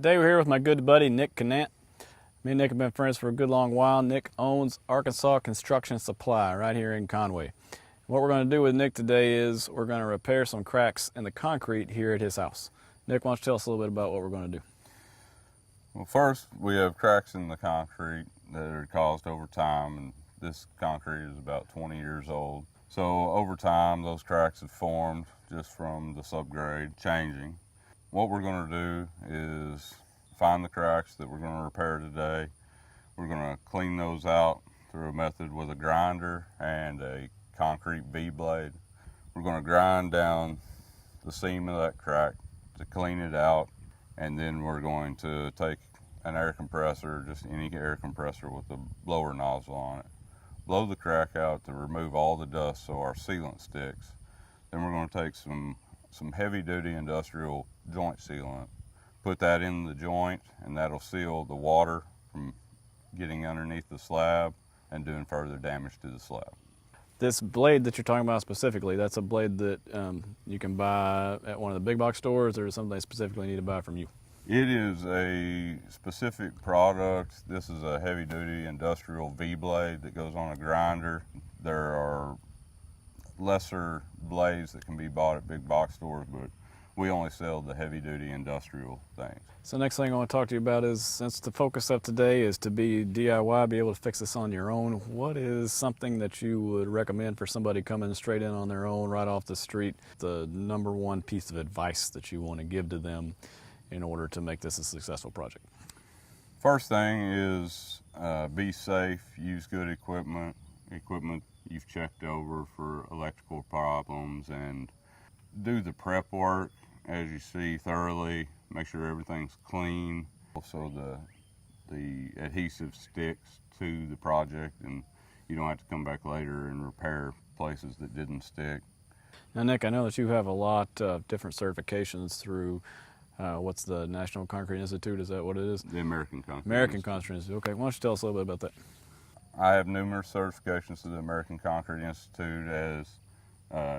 Today we're here with my good buddy Nick Canant. Me and Nick have been friends for a good long while. Nick owns Arkansas Construction Supply right here in Conway. What we're going to do with Nick today is we're going to repair some cracks in the concrete here at his house. Nick, why don't you tell us a little bit about what we're going to do? Well, first we have cracks in the concrete that are caused over time, and this concrete is about 20 years old. So over time those cracks have formed just from the subgrade changing. What we're going to do is find the cracks that we're going to repair today. We're going to clean those out through a method with a grinder and a concrete V-blade. We're going to grind down the seam of that crack to clean it out, and then we're going to take an air compressor, just any air compressor with a blower nozzle on it, blow the crack out to remove all the dust so our sealant sticks. Then we're going to take some heavy-duty industrial joint sealant, put that in the joint, and that'll seal the water from getting underneath the slab and doing further damage to the slab. This blade that you're talking about specifically, that's a blade that you can buy at one of the big box stores, or something they specifically need to buy from you? It is a specific product. This is a heavy-duty industrial V-blade that goes on a grinder. There are lesser blades that can be bought at big box stores, but we only sell the heavy-duty industrial things. So next thing I want to talk to you about is, since the focus of today is to be DIY, be able to fix this on your own, what is something that you would recommend for somebody coming straight in on their own right off the street? The number one piece of advice that you want to give to them in order to make this a successful project? First thing is be safe, use good equipment you've checked over for electrical problems, and do the prep work as you see thoroughly. Make sure everything's clean so the adhesive sticks to the project and you don't have to come back later and repair places that didn't stick. Now Nick, I know that you have a lot of different certifications through what's the National Concrete Institute, is that what it is? The American Concrete American Concrete Institute. Okay, why don't you tell us a little bit about that? I have numerous certifications to the American Concrete Institute as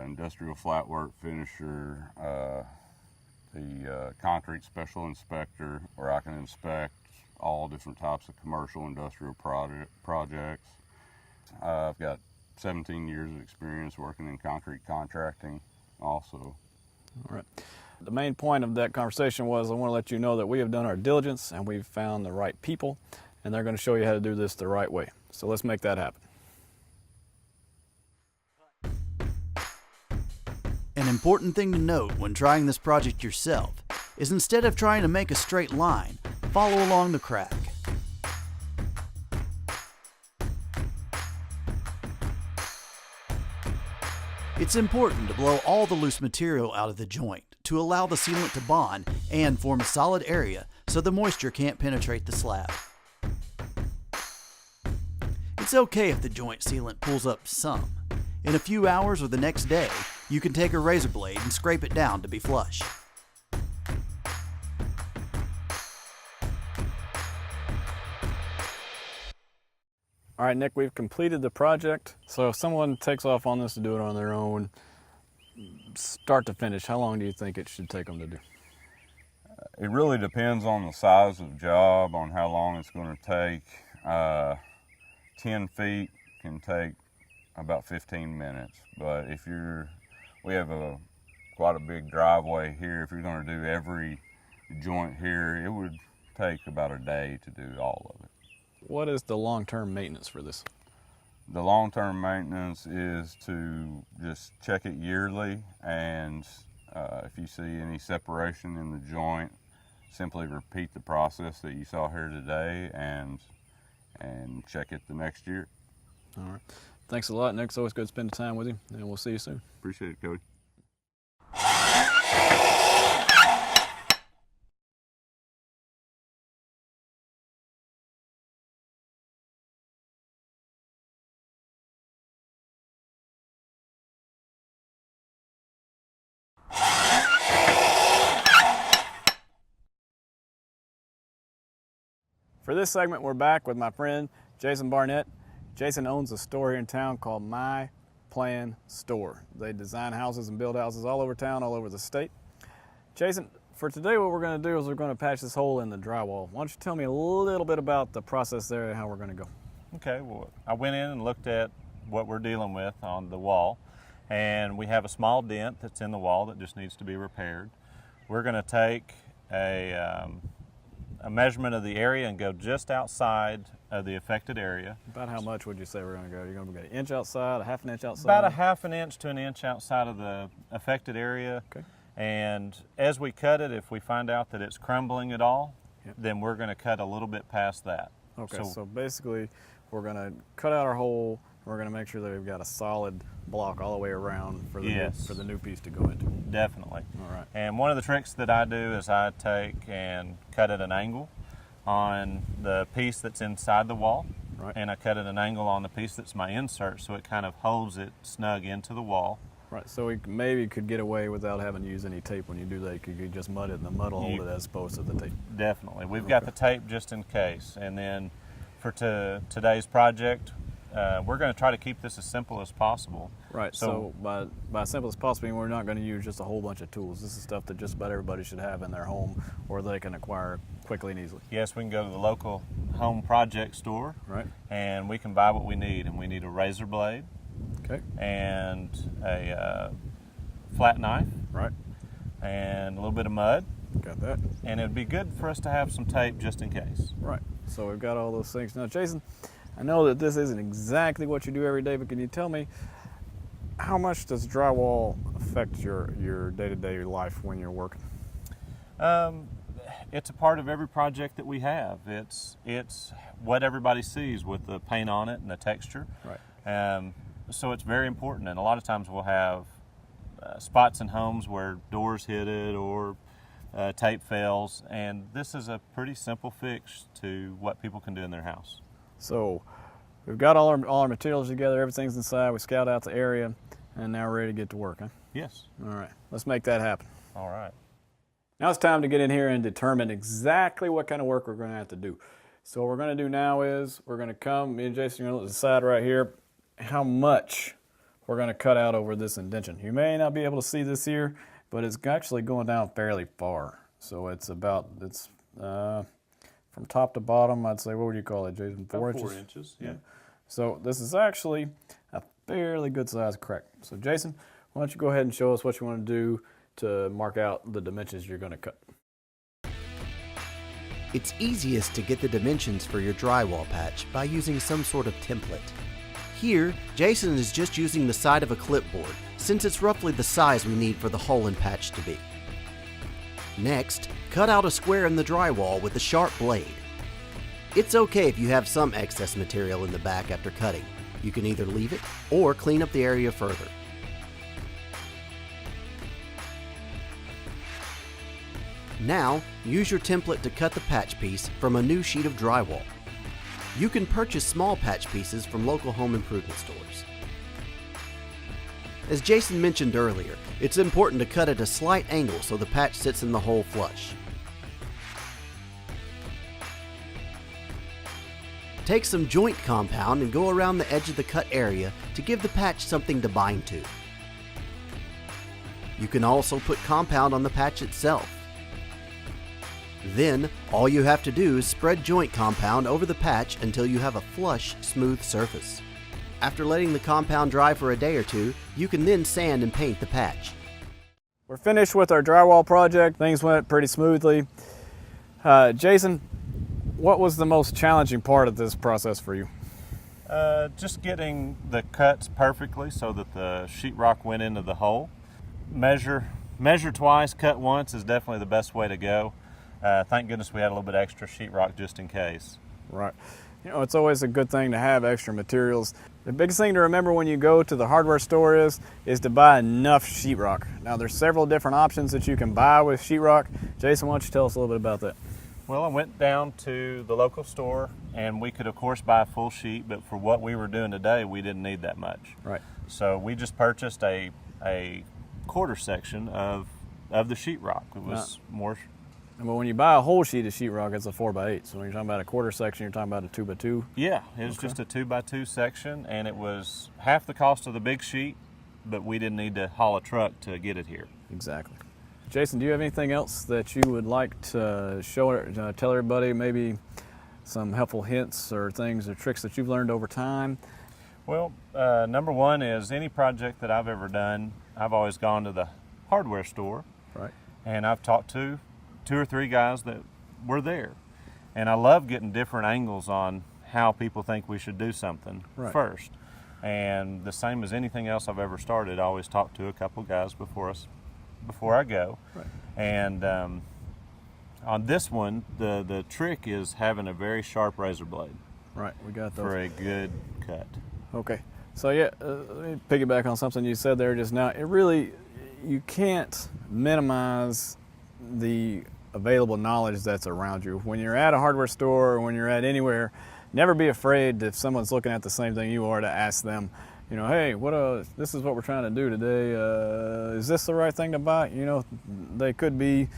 industrial flat work finisher, the concrete special inspector, where I can inspect all different types of commercial industrial projects. I've got 17 years of experience working in concrete contracting also. All right. The main point of that conversation was I want to let you know that we have done our diligence and we've found the right people, and they're going to show you how to do this the right way. So let's make that happen. An important thing to note when trying this project yourself is, instead of trying to make a straight line, follow along the crack. It's important to blow all the loose material out of the joint to allow the sealant to bond and form a solid area so the moisture can't penetrate the slab. It's okay if the joint sealant pulls up some. In a few hours or the next day, you can take a razor blade and scrape it down to be flush. All right, Nick, we've completed the project. So if someone takes off on this to do it on their own, start to finish, how long do you think it should take them to do? It really depends on the size of the job, on how long it's going to take. 10 feet can take about 15 minutes, but if we have quite a big driveway here. If you're going to do every joint here, it would take about a day to do all of it. What is the long-term maintenance for this? The long-term maintenance is to just check it yearly, and if you see any separation in the joint, simply repeat the process that you saw here today and check it the next year. All right. Thanks a lot, Nick. It's always good to spend time with you, and we'll see you soon. Appreciate it, Cody. For this segment, we're back with my friend Jason Barnett. Jason owns a store here in town called My Plan Store. They design houses and build houses all over town, all over the state. Jason, for today, what we're going to do is we're going to patch this hole in the drywall. Why don't you tell me a little bit about the process there and how we're going to go? Okay, well, I went in and looked at what we're dealing with on the wall, and we have a small dent that's in the wall that just needs to be repaired. We're going to take a measurement of the area and go just outside of the affected area. About how much would you say we're going to go? You're going to go an inch outside, a half an inch outside? About a half an inch to an inch outside of the affected area. Okay. And as we cut it, if we find out that it's crumbling at all, Yep. then we're going to cut a little bit past that. Okay, so basically we're going to cut out our hole. We're going to make sure that we've got a solid block all the way around for the, Yes. for the new piece to go into. Definitely. All right. And one of the tricks that I do is I take and cut at an angle on the piece that's inside the wall. Right. And I cut at an angle on the piece that's my insert, so it kind of holds it snug into the wall. Right, so we maybe could get away without having to use any tape when you do that. You could just mud it and the mud will hold it as opposed to the tape. Definitely. We've got the tape just in case. And then for today's project, we're going to try to keep this as simple as possible. Right, so by simple as possible, we're not going to use just a whole bunch of tools. This is stuff that just about everybody should have in their home or they can acquire quickly and easily. Yes, we can go to the local home project store, Right. and we can buy what we need. And we need a razor blade, Okay. and a flat knife, Right. and a little bit of mud. Got that. And it'd be good for us to have some tape just in case. Right. So we've got all those things. Now, Jason, I know that this isn't exactly what you do every day, but can you tell me how much does drywall affect your day-to-day life when you're working? It's a part of every project that we have. It's what everybody sees with the paint on it and the texture. Right. So it's very important. And a lot of times we'll have spots in homes where doors hit it or tape fails. And this is a pretty simple fix to what people can do in their house. So we've got all our materials together, everything's inside, we scout out the area, and now we're ready to get to work, huh? Yes. All right, let's make that happen. All right. Now it's time to get in here and determine exactly what kind of work we're going to have to do. So what we're going to do now is we're going to come, me and Jason are going to decide right here how much we're going to cut out over this indentation. You may not be able to see this here, but it's actually going down fairly far. So it's from top to bottom, I'd say, what would you call it, Jason? 4 inches? 4 inches, yeah. So this is actually a fairly good sized crack. So Jason, why don't you go ahead and show us what you want to do to mark out the dimensions you're going to cut. It's easiest to get the dimensions for your drywall patch by using some sort of template. Here, Jason is just using the side of a clipboard, since it's roughly the size we need for the hole and patch to be. Next, cut out a square in the drywall with a sharp blade. It's okay if you have some excess material in the back after cutting. You can either leave it or clean up the area further. Now, use your template to cut the patch piece from a new sheet of drywall. You can purchase small patch pieces from local home improvement stores. As Jason mentioned earlier, it's important to cut at a slight angle so the patch sits in the hole flush. Take some joint compound and go around the edge of the cut area to give the patch something to bind to. You can also put compound on the patch itself. Then, all you have to do is spread joint compound over the patch until you have a flush, smooth surface. After letting the compound dry for a day or two, you can then sand and paint the patch. We're finished with our drywall project. Things went pretty smoothly. Jason, what was the most challenging part of this process for you? Just getting the cuts perfectly so that the sheetrock went into the hole. Measure twice, cut once is definitely the best way to go. Thank goodness we had a little bit extra sheetrock just in case. Right. You know, it's always a good thing to have extra materials. The biggest thing to remember when you go to the hardware store is to buy enough sheetrock. Now there's several different options that you can buy with sheetrock. Jason, why don't you tell us a little bit about that? Well, I went down to the local store and we could of course buy a full sheet, but for what we were doing today, we didn't need that much. Right. So we just purchased a quarter section of the sheetrock. It was more. But when you buy a whole sheet of sheetrock, it's a 4x8. So when you're talking about a quarter section, you're talking about a 2x2. Yeah, it was just a 2x2 section, and it was half the cost of the big sheet, but we didn't need to haul a truck to get it here. Exactly. Jason, do you have anything else that you would like to tell everybody, maybe some helpful hints or things or tricks that you've learned over time? Well, number one is any project that I've ever done, I've always gone to the hardware store. Right. And I've talked to 2 or 3 guys that were there. And I love getting different angles on how people think we should do something first. And the same as anything else I've ever started, I always talk to a couple guys before I go. Right. And on this one, the trick is having a very sharp razor blade. Right, we got those. For a good cut. Okay, so yeah, let me piggyback on something you said there just now. You can't minimize the available knowledge that's around you. When you're at a hardware store or when you're at anywhere, never be afraid if someone's looking at the same thing you are to ask them, you know, hey, this is what we're trying to do today. Is this the right thing to buy? You know, they could be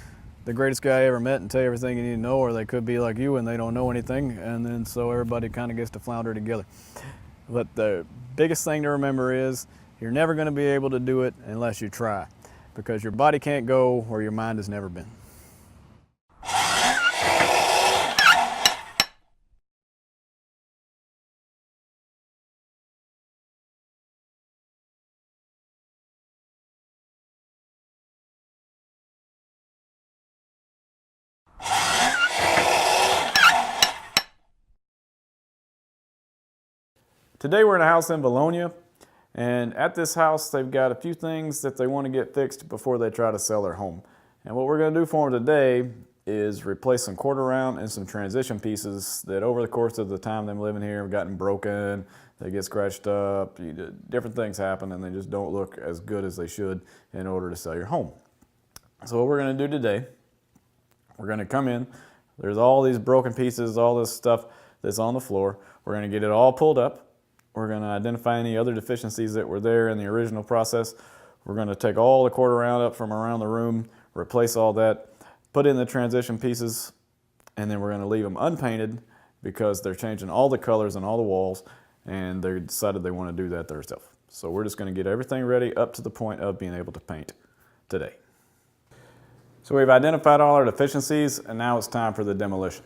the greatest guy I ever met and tell you everything you need to know, or they could be like you and they don't know anything, and then so everybody kind of gets to flounder together. But the biggest thing to remember is you're never going to be able to do it unless you try, because your body can't go where your mind has never been. Today we're in a house in Bologna, and at this house they've got a few things that they want to get fixed before they try to sell their home. And what we're going to do for them today is replace some quarter round and some transition pieces that over the course of the time them living here have gotten broken, they get scratched up, different things happen, and they just don't look as good as they should in order to sell your home. So what we're going to do today, we're going to come in, there's all these broken pieces, all this stuff that's on the floor. We're going to get it all pulled up. We're going to identify any other deficiencies that were there in the original process. We're going to take all the quarter round up from around the room, replace all that, put in the transition pieces, and then we're going to leave them unpainted because they're changing all the colors on all the walls, and they decided they want to do that themselves. So we're just going to get everything ready up to the point of being able to paint today. So we've identified all our deficiencies, and now it's time for the demolition.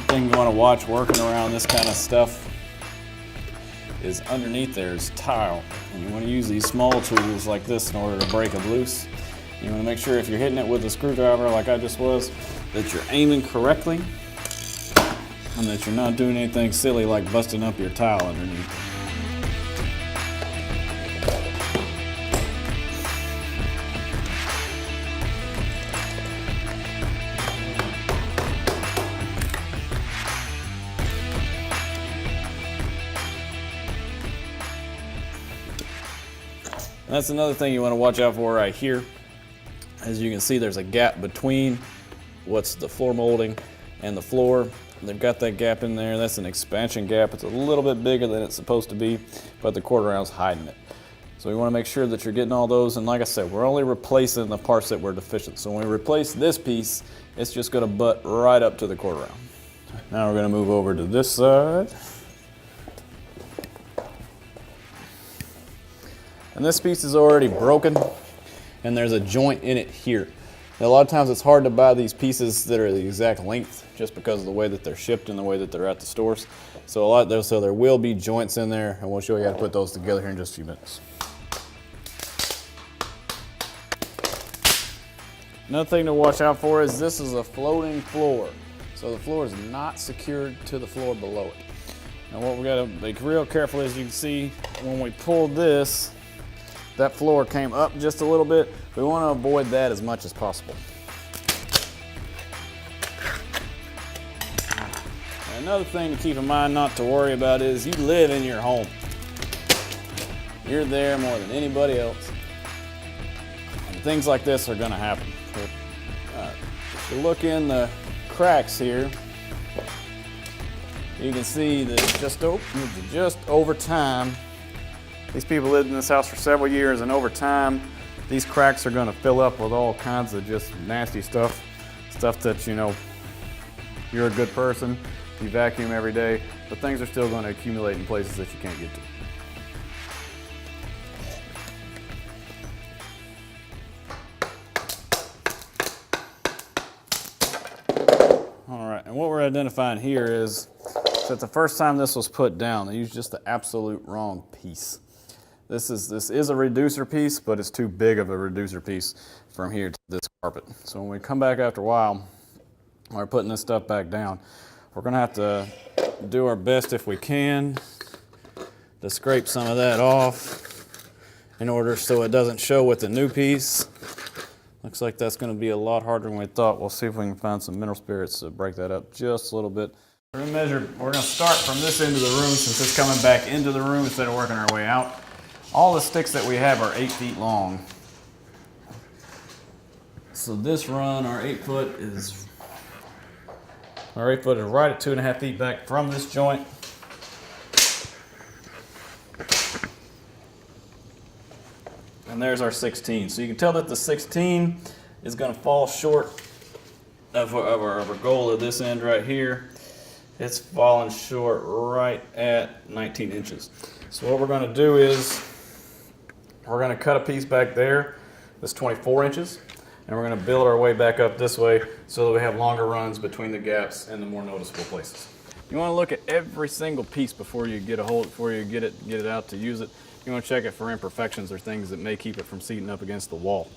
Thing you want to watch working around this kind of stuff is underneath there is tile, and you want to use these small tools like this in order to break them loose. You want to make sure if you're hitting it with a screwdriver like I just was, that you're aiming correctly and that you're not doing anything silly like busting up your tile underneath. And that's another thing you want to watch out for right here. As you can see, there's a gap between what's the floor molding and the floor. They've got that gap in there. That's an expansion gap. It's a little bit bigger than it's supposed to be, but the quarter round's hiding it. So we want to make sure that you're getting all those. And like I said, we're only replacing the parts that were deficient. So when we replace this piece, it's just going to butt right up to the quarter round. Now we're going to move over to this side. And this piece is already broken, and there's a joint in it here. Now, a lot of times it's hard to buy these pieces that are the exact length just because of the way that they're shipped and the way that they're at the stores. So there will be joints in there, and we'll show you how to put those together here in just a few minutes. Another thing to watch out for is this is a floating floor. So the floor is not secured to the floor below it. Now what we gotta be real careful, as you can see, when we pulled this, that floor came up just a little bit. We want to avoid that as much as possible. And another thing to keep in mind, not to worry about, is you live in your home. You're there more than anybody else. And things like this are going to happen. If you look in the cracks here, you can see that just over time, these people lived in this house for several years, and over time, These cracks are going to fill up with all kinds of just nasty stuff that, you know, you're a good person, you vacuum every day, but things are still going to accumulate in places that you can't get to. All right, and what we're identifying here is that the first time this was put down, they used just the absolute wrong piece. This is a reducer piece, but it's too big of a reducer piece from here to this carpet. So when we come back after a while, we're putting this stuff back down. We're gonna have to do our best if we can to scrape some of that off in order so it doesn't show with the new piece. Looks like that's gonna be a lot harder than we thought. We'll see if we can find some mineral spirits to break that up just a little bit. We're gonna start from this end of the room since it's coming back into the room instead of working our way out. All the sticks that we have are 8 feet long. So this run, our 8 foot is right at 2.5 feet back from this joint. And there's our 16. So you can tell that the 16 is going to fall short of our goal of this end right here. It's falling short right at 19 inches. So what we're going to do is we're going to cut a piece back there that's 24 inches, and we're going to build our way back up this way so that we have longer runs between the gaps and the more noticeable places. You want to look at every single piece before you get it out to use it. You want to check it for imperfections or things that may keep it from seating up against the wall.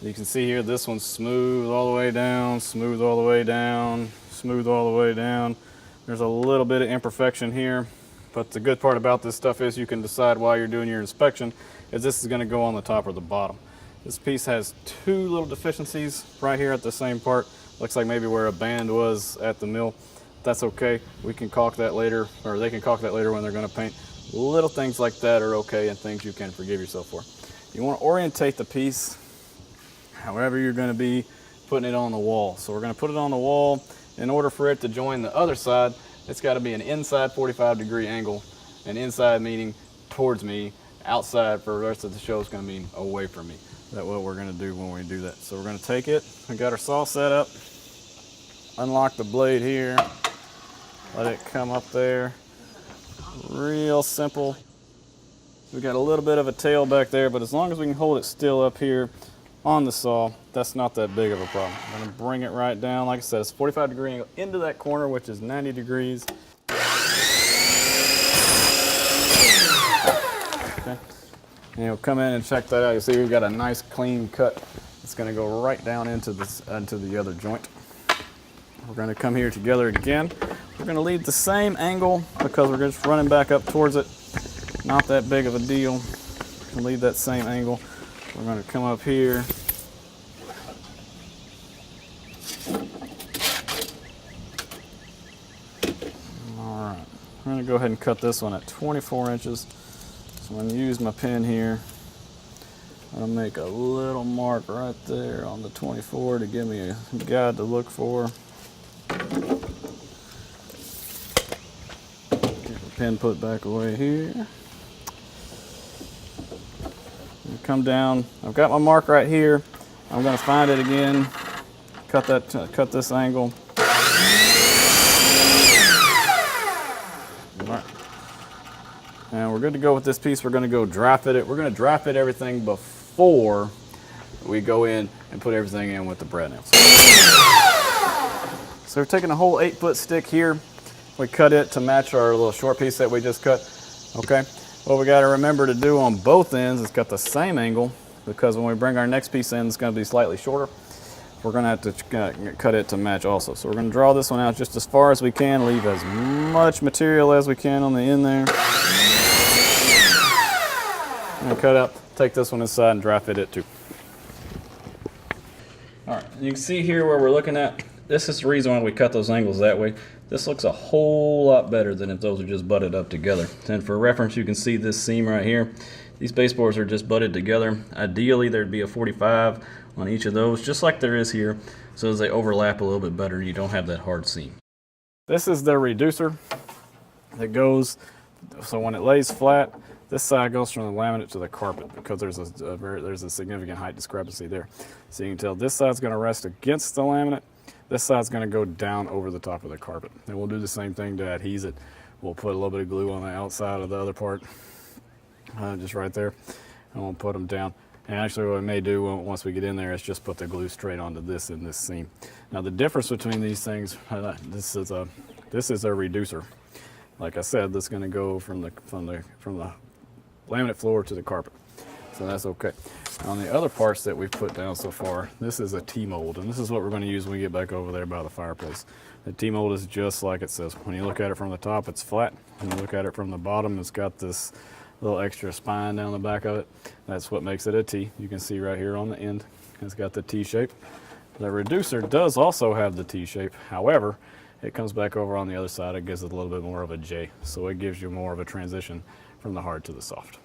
You can see here this one's smooth all the way down, smooth all the way down, smooth all the way down. There's a little bit of imperfection here, but the good part about this stuff is you can decide while you're doing your inspection is this is going to go on the top or the bottom. This piece has 2 little deficiencies right here at the same part. Looks like maybe where a band was at the mill. That's okay. We can caulk that later, or they can caulk that later when they're going to paint. Little things like that are okay and things you can forgive yourself for. You want to orientate the piece however you're going to be putting it on the wall. So we're going to put it on the wall. In order for it to join the other side, it's got to be an inside 45-degree angle, and inside meaning towards me, outside for the rest of the show is going to mean away from me. That's what we're going to do when we do that. So we're going to take it, we got our saw set up, unlock the blade here, let it come up there, real simple. We got a little bit of a tail back there, but as long as we can hold it still up here on the saw, that's not that big of a problem. I'm going to bring it right down. Like I said, it's a 45-degree angle into that corner, which is 90 degrees. Okay. And you'll come in and check that out. You see we've got a nice clean cut. It's going to go right down into the other joint. We're going to come here together again. We're going to leave the same angle because we're just running back up towards it. Not that big of a deal. We'll leave that same angle. We're going to come up here. All right. I'm going to go ahead and cut this one at 24 inches. So I'm going to use my pen here. I'm going to make a little mark right there on the 24 to give me a guide to look for. Get the pen put back away here. Come down. I've got my mark right here. I'm going to find it again. Cut this angle. All right. And we're good to go with this piece. We're going to go dry fit it. We're going to dry fit everything before we go in and put everything in with the brad nails. So we're taking a whole 8-foot stick here. We cut it to match our little short piece that we just cut. Okay. What we got to remember to do on both ends is cut the same angle, because when we bring our next piece in, it's going to be slightly shorter. We're going to have to cut it to match also. So we're going to draw this one out just as far as we can, leave as much material as we can on the end there. And cut out, take this one inside and dry fit it too. All right, you can see here where we're looking at. This is the reason why we cut those angles that way. This looks a whole lot better than if those are just butted up together. And for reference, you can see this seam right here. These baseboards are just butted together. Ideally, there'd be a 45 on each of those, just like there is here, so as they overlap a little bit better, you don't have that hard seam. This is the reducer that goes, so when it lays flat, This side goes from the laminate to the carpet because there's a significant height discrepancy there. So you can tell this side's going to rest against the laminate. This side's going to go down over the top of the carpet. And we'll do the same thing to adhese it. We'll put a little bit of glue on the outside of the other part, just right there, and we'll put them down. And actually what we may do once we get in there is just put the glue straight onto this in this seam. Now the difference between these things, this is a reducer. Like I said, this is going to go from the laminate floor to the carpet. So that's okay. On the other parts that we've put down so far, this is a T-mold, and this is what we're going to use when we get back over there by the fireplace. The T-mold is just like it says. When you look at it from the top, it's flat. When you look at it from the bottom, it's got this little extra spine down the back of it. That's what makes it a T. You can see right here on the end, it's got the T shape. The reducer does also have the T shape. However, it comes back over on the other side. It gives it a little bit more of a J. So it gives you more of a transition from the hard to the soft.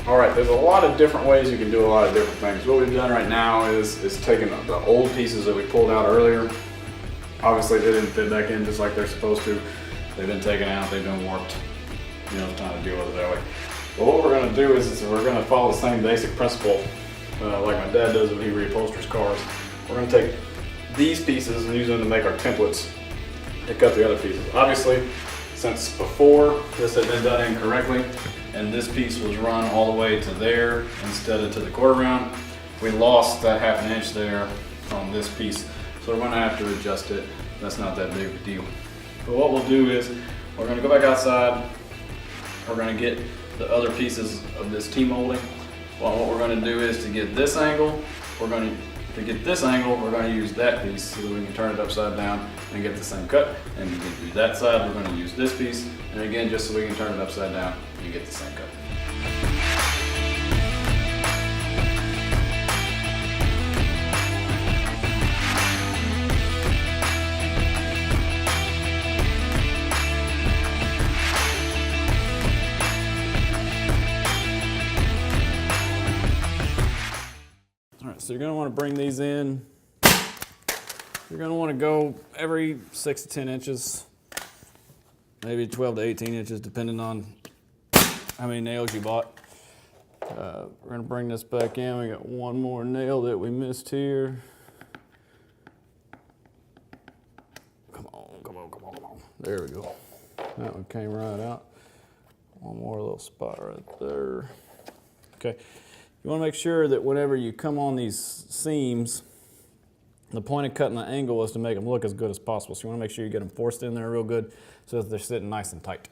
All right, there's a lot of different ways you can do a lot of different things. What we've done right now is taken the old pieces that we pulled out earlier. Obviously they didn't fit back in just like they're supposed to. They've been taken out, they've been warped. You know, it's time to deal with it that way. But what we're gonna do is we're gonna follow the same basic principle like my dad does when he reupholsters cars. We're gonna take these pieces and use them to make our templates to cut the other pieces. Obviously, since before this had been done incorrectly, and this piece was run all the way to there instead of to the quarter round, we lost that ½ inch there on this piece. So we're gonna have to adjust it. That's not that big of a deal. But what we'll do is we're gonna go back outside. We're gonna get the other pieces of this T-molding. Well, what we're gonna do is to get this angle, we're gonna use that piece so that we can turn it upside down and get the same cut. And to do that side, we're gonna use this piece. And again, just so we can turn it upside down and get the same cut. All right, so you're gonna wanna bring these in. You're gonna wanna go every 6 to 10 inches, maybe 12 to 18 inches, depending on how many nails you bought. We're gonna bring this back in. We got one more nail that we missed here. Come on, come on, come on, come on. There we go. That one came right out. One more little spot right there. Okay. You want to make sure that whenever you come on these seams, the point of cutting the angle is to make them look as good as possible. So you want to make sure you get them forced in there real good so that they're sitting nice and tight.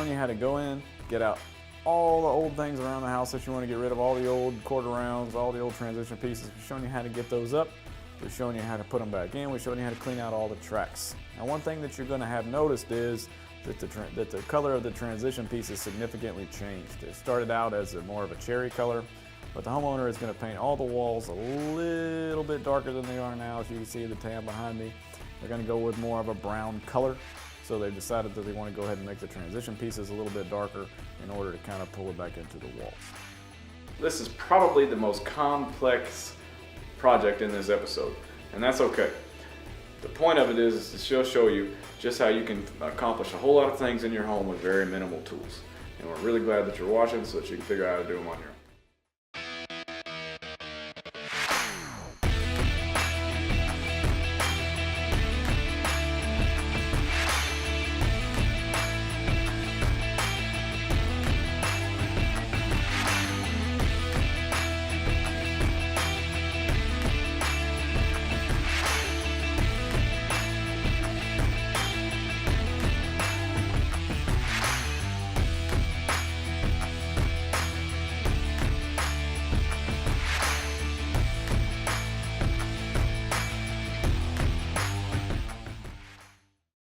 How to go in, get out all the old things around the house that you want to get rid of, all the old quarter rounds, all the old transition pieces. We've shown you how to get those up. We've shown you how to put them back in. We've shown you how to clean out all the tracks. Now, one thing that you're going to have noticed is that the color of the transition pieces significantly changed. It started out as more of a cherry color, but the homeowner is going to paint all the walls a little bit darker than they are now. As you can see the tan behind me, they're going to go with more of a brown color. So they've decided that they want to go ahead and make the transition pieces a little bit darker in order to kind of pull it back into the walls. This is probably the most complex project in this episode, and that's okay. The point of it is to show you just how you can accomplish a whole lot of things in your home with very minimal tools. And we're really glad that you're watching so that you can figure out how to do them on your own.